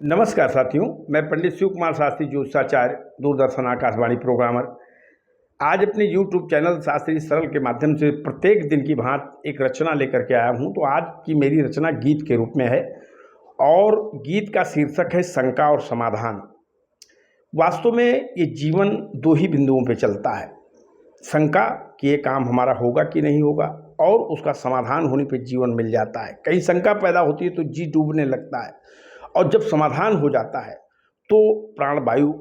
नमस्कार साथियों, मैं पंडित शिव कुमार शास्त्री ज्योतिषाचार्य, दूरदर्शन आकाशवाणी प्रोग्रामर। आज अपने YouTube चैनल शास्त्री सरल के माध्यम से प्रत्येक दिन की भांति एक रचना लेकर के आया हूं। तो आज की मेरी रचना गीत के रूप में है और गीत का शीर्षक है शंका और समाधान। वास्तव में ये जीवन दो ही बिंदुओं पे चलता है, शंका कि ये काम हमारा होगा कि नहीं होगा, और उसका समाधान होने पे जीवन मिल जाता है। कहीं शंका पैदा होती है तो जी डूबने लगता है, और जब समाधान हो जाता है तो प्राणवायु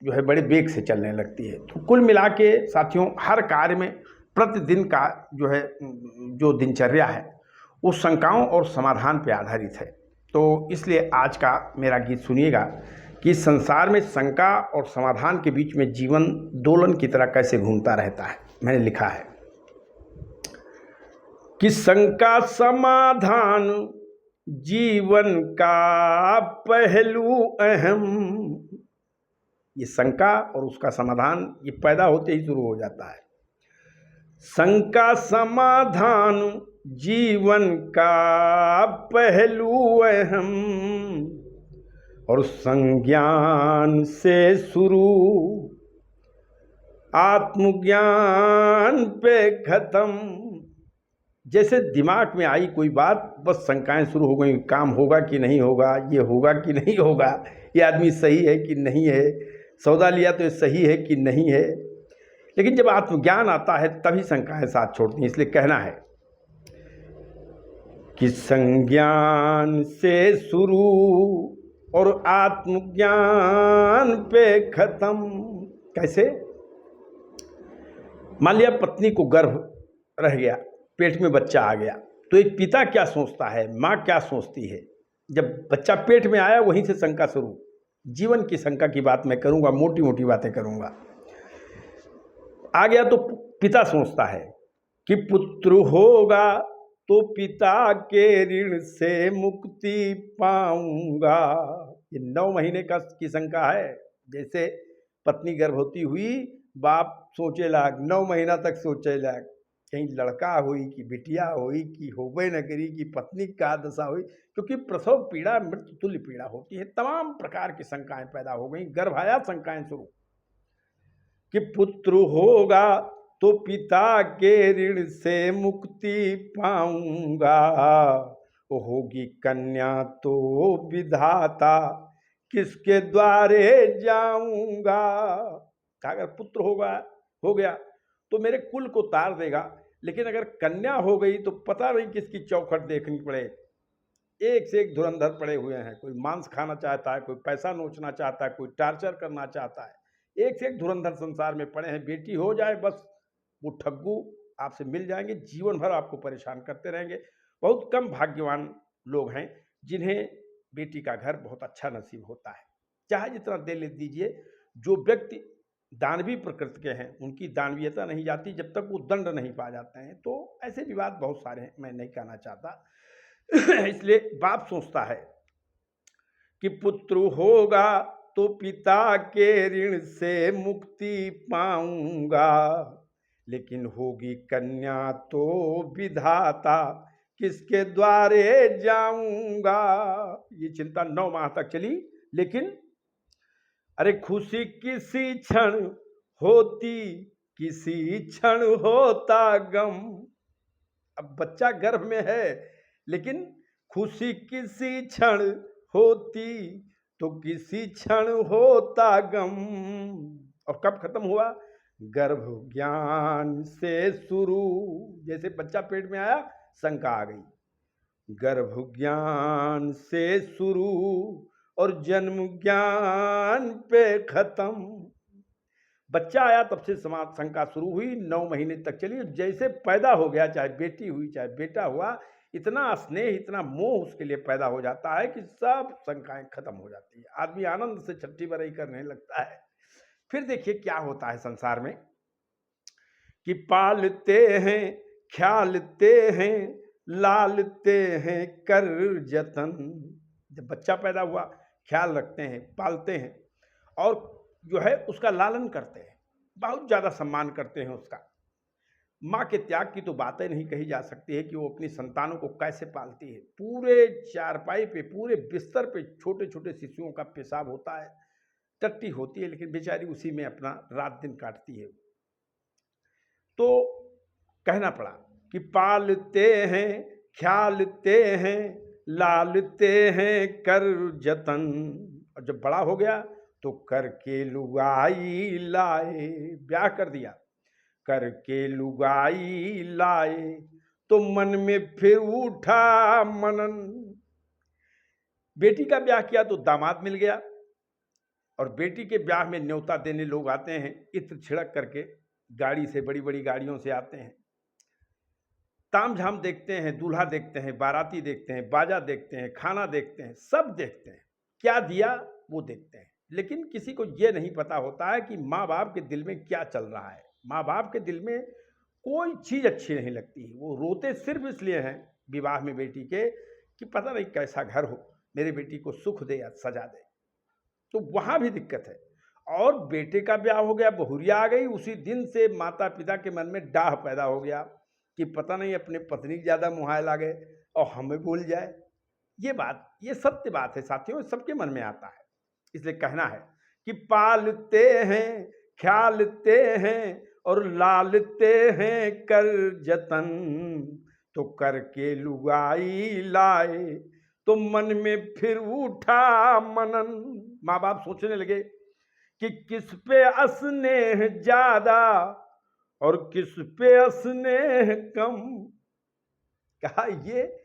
जो है बड़े वेग से चलने लगती है। तो कुल मिला के साथियों, हर कार्य में प्रतिदिन का जो दिनचर्या है वो शंकाओं और समाधान पर आधारित है। तो इसलिए आज का मेरा गीत सुनिएगा कि संसार में शंका और समाधान के बीच में जीवन दोलन की तरह कैसे घूमता रहता है। मैंने लिखा है कि शंका समाधान जीवन का पहलू अहम। ये शंका और उसका समाधान ये पैदा होते ही शुरू हो जाता है। शंका समाधान जीवन का पहलू अहम, और संज्ञान से शुरू आत्मज्ञान पे खत्म। जैसे दिमाग में आई कोई बात, बस शंकाएं शुरू हो गई, काम होगा कि नहीं होगा, ये होगा कि नहीं होगा, ये आदमी सही है कि नहीं है, सौदा लिया तो ये सही है कि नहीं है। लेकिन जब आत्मज्ञान आता है तभी शंकाएं साथ छोड़ती हैं। इसलिए कहना है कि संज्ञान से शुरू और आत्मज्ञान पे खत्म। कैसे? मान लिया पत्नी को गर्भ रह गया, पेट में बच्चा आ गया, तो एक पिता क्या सोचता है, माँ क्या सोचती है। जब बच्चा पेट में आया वहीं से शंका शुरू। जीवन की शंका की बात मैं करूँगा, मोटी मोटी बातें करूँगा। आ गया तो पिता सोचता है कि पुत्र होगा तो पिता के ऋण से मुक्ति पाऊंगा। ये 9 महीने की शंका है। जैसे पत्नी गर्भवती हुई, बाप सोचे लाग, 9 महीना तक सोचे लाग, कहीं लड़का हुई कि बिटिया हुई कि होबे न करी कि पत्नी का दशा हुई। क्योंकि प्रसव पीड़ा मृत्यु तुल्य पीड़ा होती है। तमाम प्रकार की शंकाएं पैदा हो गई। गर्भ आया, शंकाएं शुरू कि पुत्र होगा तो पिता के ऋण से मुक्ति पाऊंगा, वो होगी कन्या तो विधाता किसके द्वारे जाऊंगा। अगर पुत्र हो गया तो मेरे कुल को तार देगा, लेकिन अगर कन्या हो गई तो पता नहीं किसकी चौखट देखनी पड़े। एक से एक धुरंधर पड़े हुए हैं। कोई मांस खाना चाहता है, कोई पैसा नोचना चाहता है, कोई टार्चर करना चाहता है। एक से एक धुरंधर संसार में पड़े हैं। बेटी हो जाए बस वो ठग्गू आपसे मिल जाएंगे, जीवन भर आपको परेशान करते रहेंगे। बहुत कम भाग्यवान लोग हैं जिन्हें बेटी का घर बहुत अच्छा नसीब होता है। चाहे जितना दे ले दीजिए, जो व्यक्ति दानवी प्रकृति के हैं उनकी दानवीयता नहीं जाती जब तक वो दंड नहीं पा जाते हैं। तो ऐसे विवाद बहुत सारे हैं, मैं नहीं कहना चाहता। इसलिए बाप सोचता है कि पुत्र होगा तो पिता के ऋण से मुक्ति पाऊंगा, लेकिन होगी कन्या तो विधाता किसके द्वारे जाऊंगा। ये चिंता 9 माह तक चली। लेकिन अरे खुशी किसी क्षण होती, किसी क्षण होता गम। अब बच्चा गर्भ में है, लेकिन खुशी किसी क्षण होती तो किसी क्षण होता गम। और कब खत्म हुआ? गर्भ ज्ञान से शुरू। जैसे बच्चा पेट में आया, शंका आ गई। गर्भ ज्ञान से शुरू और जन्म ज्ञान पे खत्म। बच्चा आया तब से शंका शुरू हुई, 9 महीने तक चली। जैसे पैदा हो गया, चाहे बेटी हुई चाहे बेटा हुआ, इतना स्नेह इतना मोह उसके लिए पैदा हो जाता है कि सब शंकाएं खत्म हो जाती है। आदमी आनंद से छठी बरई करने लगता है। फिर देखिए क्या होता है संसार में कि पालते हैं, ख्यालते हैं, लालते हैं कर जतन। जब बच्चा पैदा हुआ, ख्याल रखते हैं, पालते हैं और जो है उसका लालन करते हैं, बहुत ज़्यादा सम्मान करते हैं उसका। माँ के त्याग की तो बातें नहीं कही जा सकती है कि वो अपनी संतानों को कैसे पालती है। पूरे चारपाई पे, पूरे बिस्तर पे छोटे छोटे शिशुओं का पेशाब होता है, टट्टी होती है, लेकिन बेचारी उसी में अपना रात दिन काटती है। तो कहना पड़ा कि पालते हैं, ख्यालते हैं, लालते हैं कर जतन, और जब बड़ा हो गया तो करके लुगाई लाए, ब्याह कर दिया, करके लुगाई लाए, तो मन में फिर उठा मनन। बेटी का ब्याह किया तो दामाद मिल गया, और बेटी के ब्याह में न्योता देने लोग आते हैं, इत्र छिड़क करके, गाड़ी से, बड़ी बड़ी गाड़ियों से आते हैं, ताम झाम देखते हैं, दूल्हा देखते हैं, बाराती देखते हैं, बाजा देखते हैं, खाना देखते हैं, सब देखते हैं, क्या दिया वो देखते हैं। लेकिन किसी को ये नहीं पता होता है कि माँ बाप के दिल में क्या चल रहा है। माँ बाप के दिल में कोई चीज़ अच्छी नहीं लगती। वो रोते सिर्फ इसलिए हैं विवाह में बेटी के कि पता नहीं कैसा घर हो, मेरी बेटी को सुख दे या सजा दे। तो वहाँ भी दिक्कत है। और बेटे का ब्याह हो गया, बहुरिया आ गई, उसी दिन से माता पिता के मन में डाह पैदा हो गया कि पता नहीं अपने पत्नी ज़्यादा मुहाल आ गए और हमें भूल जाए। ये बात, ये सत्य बात है साथियों, सबके मन में आता है। इसलिए कहना है कि पालते हैं, ख्यालते हैं और लालते हैं कर जतन, तो करके लुगाई लाए, तो मन में फिर उठा मनन। माँ बाप सोचने लगे कि किस पे स्नेह ज्यादा और किस पे स्नेह कम। कहा ये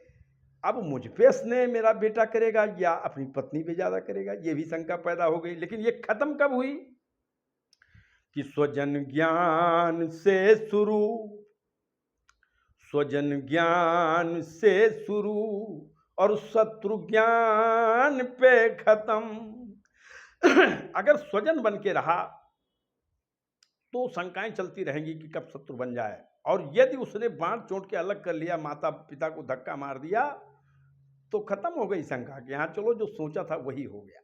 अब मुझ पे स्नेह मेरा बेटा करेगा या अपनी पत्नी पे ज्यादा करेगा, ये भी शंका पैदा हो गई। लेकिन ये खत्म कब हुई कि स्वजन ज्ञान से शुरू, स्वजन ज्ञान से शुरू और शत्रु ज्ञान पे खत्म। अगर स्वजन बन के रहा तो शंकाएं चलती रहेंगी कि कब शत्रु बन जाए, और यदि उसने बांट चोट के अलग कर लिया, माता पिता को धक्का मार दिया, तो खत्म हो गई शंका कि हाँ चलो जो सोचा था वही हो गया।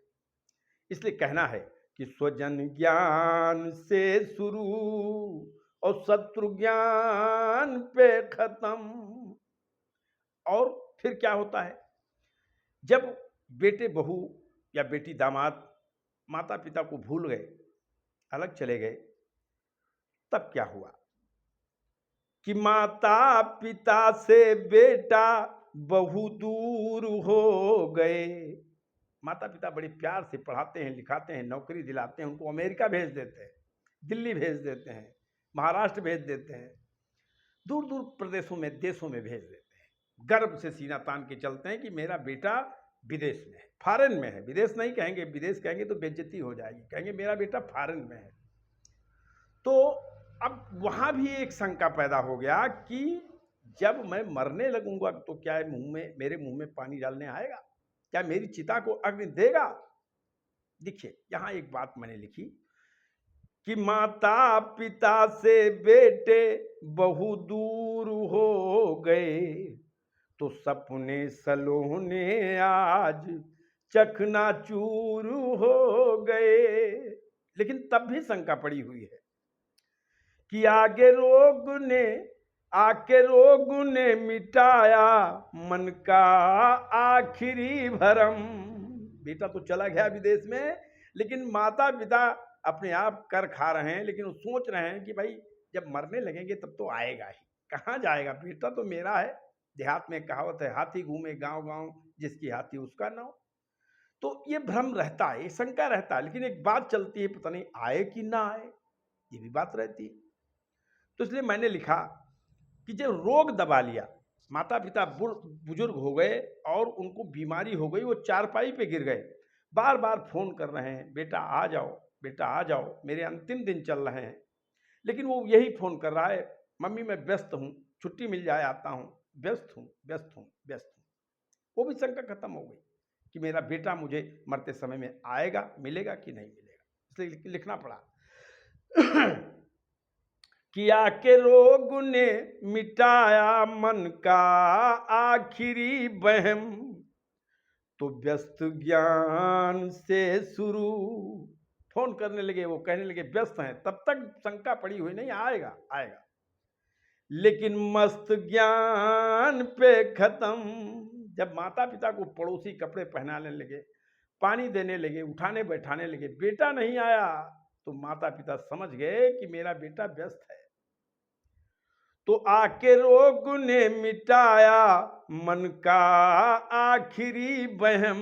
इसलिए कहना है कि स्वजन ज्ञान से शुरू और शत्रु ज्ञान पे खत्म। और फिर क्या होता है, जब बेटे बहू या बेटी दामाद माता पिता को भूल गए, अलग चले गए, तब क्या हुआ कि माता पिता से बेटा बहु दूर हो गए। माता पिता बड़े प्यार से पढ़ाते हैं, लिखाते हैं, नौकरी दिलाते हैं, उनको अमेरिका भेज देते हैं, दिल्ली भेज देते हैं, महाराष्ट्र भेज देते हैं, दूर दूर प्रदेशों में, देशों में भेज देते हैं। गर्व से सीना तान के चलते हैं कि मेरा बेटा विदेश में है, फॉरेन में है। विदेश नहीं कहेंगे, विदेश कहेंगे तो बेइज्जती हो जाएगी, कहेंगे मेरा बेटा फॉरेन में है। तो अब वहाँ भी एक शंका पैदा हो गया कि जब मैं मरने लगूंगा तो क्या मेरे मुंह में पानी डालने आएगा, क्या मेरी चिता को अग्नि देगा। देखिए यहाँ एक बात मैंने लिखी कि माता पिता से बेटे बहु दूर हो गए, तो सपने सलोने आज चकनाचूर हो गए। लेकिन तब भी शंका पड़ी हुई है कि आके रोग ने मिटाया मन का आखिरी भरम। बेटा तो चला गया विदेश में, लेकिन माता पिता अपने आप कर खा रहे हैं, लेकिन वो सोच रहे हैं कि भाई जब मरने लगेंगे तब तो आएगा ही, कहाँ जाएगा, बेटा तो मेरा है। देहात में कहावत है, हाथी घूमे गांव गांव, जिसकी हाथी उसका नाव। तो ये भ्रम रहता है, ये शंका रहता है, लेकिन एक बात चलती है, पता नहीं आए कि ना आए, ये भी बात रहती है। तो इसलिए मैंने लिखा कि जब रोग दबा लिया, माता पिता बुजुर्ग हो गए और उनको बीमारी हो गई, वो चारपाई पे गिर गए, बार बार फोन कर रहे हैं, बेटा आ जाओ, बेटा आ जाओ, मेरे अंतिम दिन चल रहे हैं, लेकिन वो यही फोन कर रहा है, मम्मी मैं व्यस्त हूँ, छुट्टी मिल जाए आता हूँ, व्यस्त हूँ व्यस्त हूँ व्यस्त हूँ। वो भी शंका खत्म हो गई कि मेरा बेटा मुझे मरते समय में आएगा, मिलेगा कि नहीं मिलेगा। इसलिए लिखना पड़ा किया के रोग ने मिटाया मन का आखिरी बहम, तो व्यस्त ज्ञान से शुरू। फोन करने लगे, वो कहने लगे व्यस्त हैं, तब तक शंका पड़ी हुई नहीं, आएगा आएगा। लेकिन मस्त ज्ञान पे खत्म। जब माता पिता को पड़ोसी कपड़े पहनाने लगे, पानी देने लगे, उठाने बैठाने लगे, बेटा नहीं आया, तो माता पिता समझ गए कि मेरा बेटा व्यस्त है। तो आके रोग ने मिटाया मन का आखिरी वहम,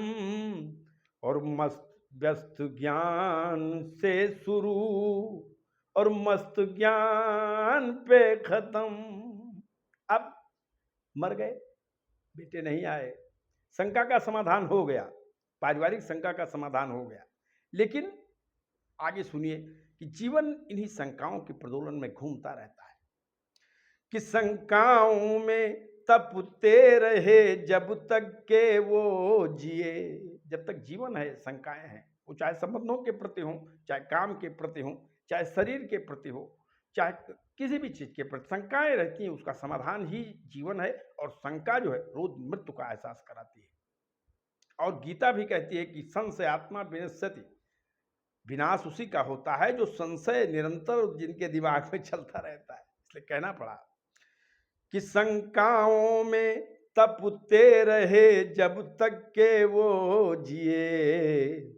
और मस्त व्यस्त ज्ञान से शुरू और मस्त ज्ञान पे खत्म। अब मर गए, बेटे नहीं आए, शंका का समाधान हो गया, पारिवारिक शंका का समाधान हो गया। लेकिन आगे सुनिए कि जीवन इन्हीं शंकाओं के प्रदोलन में घूमता रहता है कि शंकाओं में तपते रहे जब तक के वो जिए। जब तक जीवन है शंकाएं हैं, वो चाहे संबंधों के प्रति हो, चाहे काम के प्रति हो, चाहे शरीर के प्रति हो, चाहे किसी भी चीज के प्रति शंकाएं रहती हैं। उसका समाधान ही जीवन है, और शंका जो है रोज मृत्यु का एहसास कराती है। और गीता भी कहती है कि संशय आत्मा विनश्यति, विनाश उसी का होता है जो संशय निरंतर जिनके दिमाग में चलता रहता है। इसलिए कहना पड़ा कि शंकाओं में तपते रहे जब तक के वो जिए,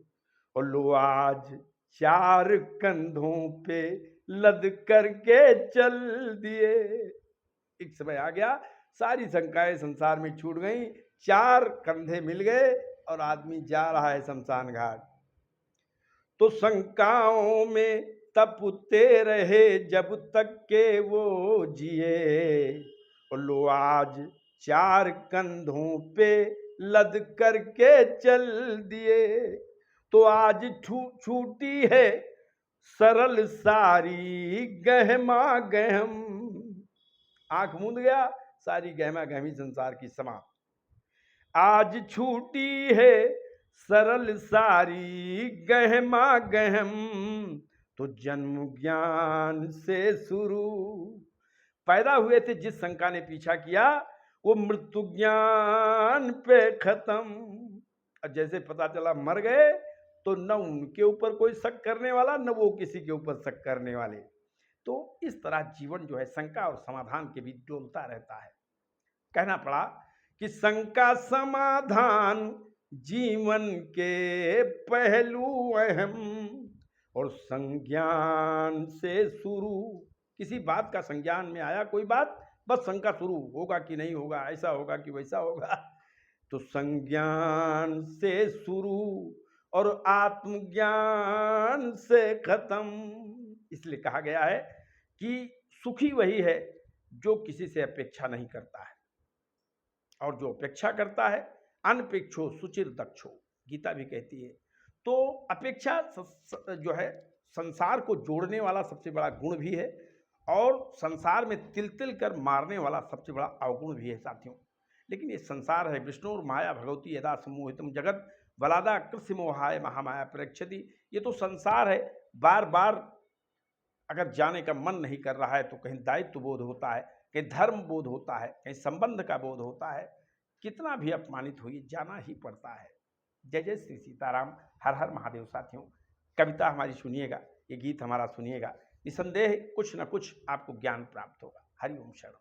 और लो आज 4 कंधों पे लद करके चल दिए। एक समय आ गया, सारी शंकाएं संसार में छूट गई, 4 कंधे मिल गए और आदमी जा रहा है शमशान घाट। तो शंकाओं में तपते रहे जब तक के वो जिए, और लो आज 4 कंधों पे लद करके चल दिए। तो आज छूटी है सरल सारी गहमा गहम। आंख मूंद गया, सारी गहमा गहमी संसार की समाप्त। आज छूटी है सरल सारी गहमा गहम, तो जन्म ज्ञान से शुरू। पैदा हुए थे जिस शंका ने पीछा किया, वो मृत्यु ज्ञान पे खत्म। और जैसे पता चला मर गए, तो न उनके ऊपर कोई शक करने वाला, न वो किसी के ऊपर शक करने वाले। तो इस तरह जीवन जो है शंका और समाधान के बीच डोलता रहता है। कहना पड़ा कि शंका समाधान जीवन के पहलू अहम, और संज्ञान से शुरू। किसी बात का संज्ञान में आया कोई बात, बस शंका शुरू, होगा कि नहीं होगा, ऐसा होगा कि वैसा होगा। तो संज्ञान से शुरू और आत्मज्ञान से खत्म। इसलिए कहा गया है कि सुखी वही है जो किसी से अपेक्षा नहीं करता है, और जो अपेक्षा करता है अनपेक्षो सुचिर दक्षो, गीता भी कहती है। तो अपेक्षा जो है संसार को जोड़ने वाला सबसे बड़ा गुण भी है, और संसार में तिल तिल कर मारने वाला सबसे बड़ा अवगुण भी है साथियों। लेकिन ये संसार है, विष्णु और माया भगवती यदा सम्मोहितम जगत बलादा कृष्ण मोहाय महामाया प्रक्षति। ये तो संसार है, बार बार अगर जाने का मन नहीं कर रहा है तो कहीं दायित्व बोध होता है, कहीं धर्म बोध होता है, कहीं संबंध का बोध होता है। कितना भी अपमानित होइए, जाना ही पड़ता है। जय जय श्री सीताराम, हर हर महादेव। साथियों, कविता हमारी सुनिएगा, ये गीत हमारा सुनिएगा, निसंदेह कुछ न कुछ आपको ज्ञान प्राप्त होगा। हरि ओम शरण।